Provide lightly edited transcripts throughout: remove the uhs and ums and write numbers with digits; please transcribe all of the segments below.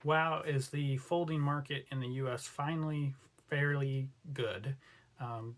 Wow, is the folding market in the US finally fairly good?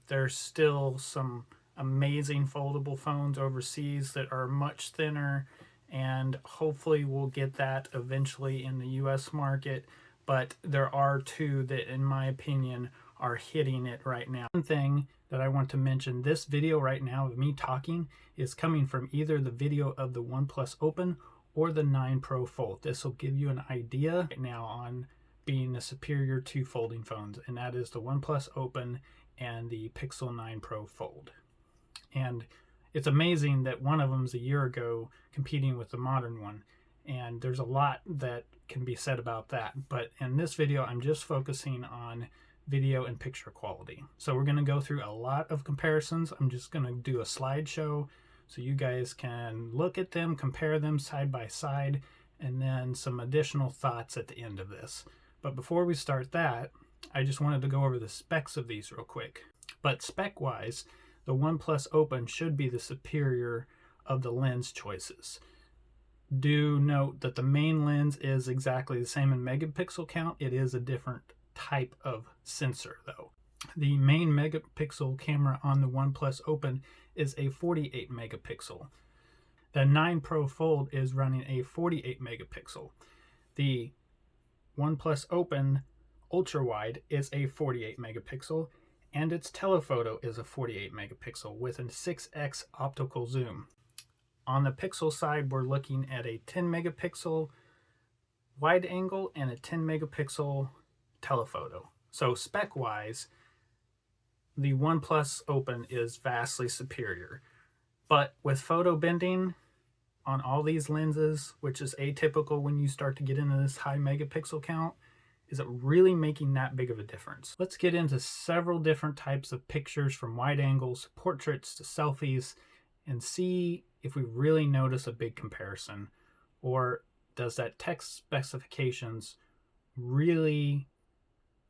There's still some amazing foldable phones overseas that are much thinner, and hopefully we'll get that eventually in the US market. But there are two that, in my opinion, are hitting it right now. One thing that I want to mention, this video right now of me talking is coming from either the video of the OnePlus Open or the 9 Pro Fold. This will give you an idea right now on being the superior two folding phones, and that is the OnePlus Open and the Pixel 9 Pro Fold. And it's amazing that one of them's a year ago competing with the modern one, and there's a lot that can be said about that. But in this video, I'm just focusing on video and picture quality. So we're going to go through a lot of comparisons. I'm just going to do a slideshow so you guys can look at them, compare them side by side, and then some additional thoughts at the end of this. But before we start that, I just wanted to go over the specs of these real quick. But spec-wise, the OnePlus Open should be the superior of the lens choices. Do note that the main lens is exactly the same in megapixel count. It is a different type of sensor though. The main megapixel camera on the OnePlus Open is a 48 megapixel. The 9 Pro Fold is running a 48 megapixel. The OnePlus Open Ultra Wide is a 48 megapixel, and its telephoto is a 48 megapixel with a 6x optical zoom. On the pixel side, we're looking at a 10 megapixel wide angle and a 10 megapixel telephoto. So spec-wise, the OnePlus Open is vastly superior. But with photo bending on all these lenses, which is atypical when you start to get into this high megapixel count, is it really making that big of a difference? Let's get into several different types of pictures, from wide angles, portraits to selfies, and see if we really notice a big comparison, or does that text specifications really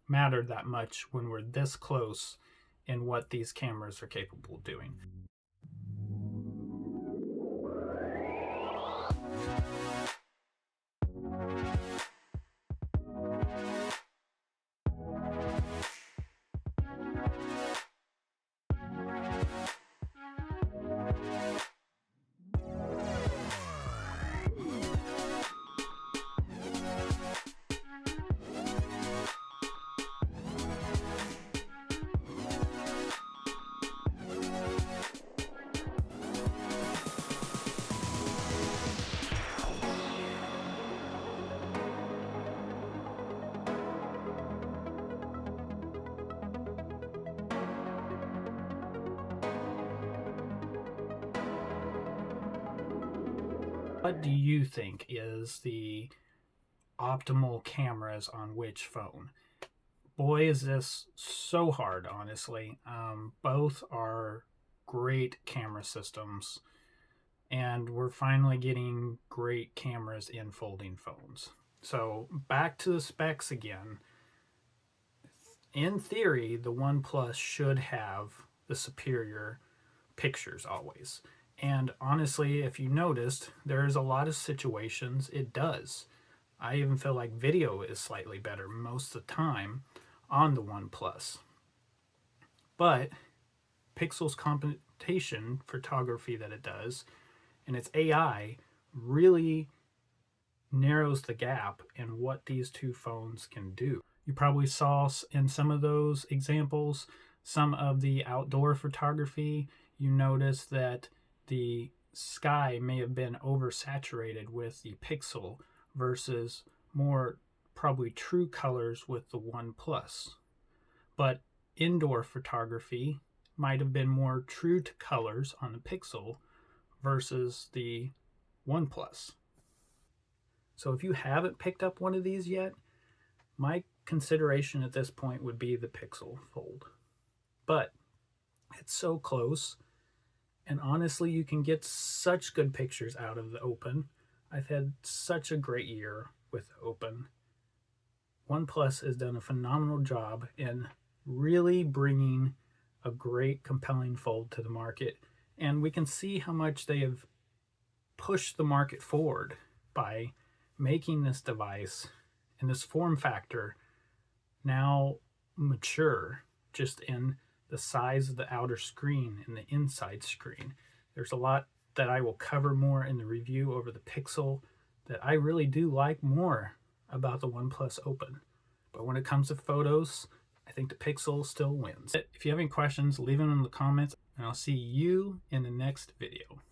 matter that much when we're this close in what these cameras are capable of doing. What do you think is the optimal cameras on which phone? Boy, is this so hard, honestly. Both are great camera systems, and we're finally getting great cameras in folding phones. So back to the specs again. In theory, the OnePlus should have the superior pictures always. And honestly, if you noticed, there's a lot of situations it does. I even feel like video is slightly better most of the time on the OnePlus. But Pixel's computation photography that it does and its AI really narrows the gap in what these two phones can do. You probably saw in some of those examples, some of the outdoor photography, you notice that the sky may have been oversaturated with the Pixel versus more probably true colors with the OnePlus. But indoor photography might have been more true to colors on the Pixel versus the OnePlus. So if you haven't picked up one of these yet, my consideration at this point would be the Pixel Fold. But it's so close, and honestly, you can get such good pictures out of the Open. I've had such a great year with the Open. OnePlus has done a phenomenal job in really bringing a great, compelling fold to the market, and we can see how much they have pushed the market forward by making this device and this form factor now mature just in the size of the outer screen and the inside screen. There's a lot that I will cover more in the review over the Pixel that I really do like more about the OnePlus Open. But when it comes to photos, I think the Pixel still wins. If you have any questions, leave them in the comments, and I'll see you in the next video.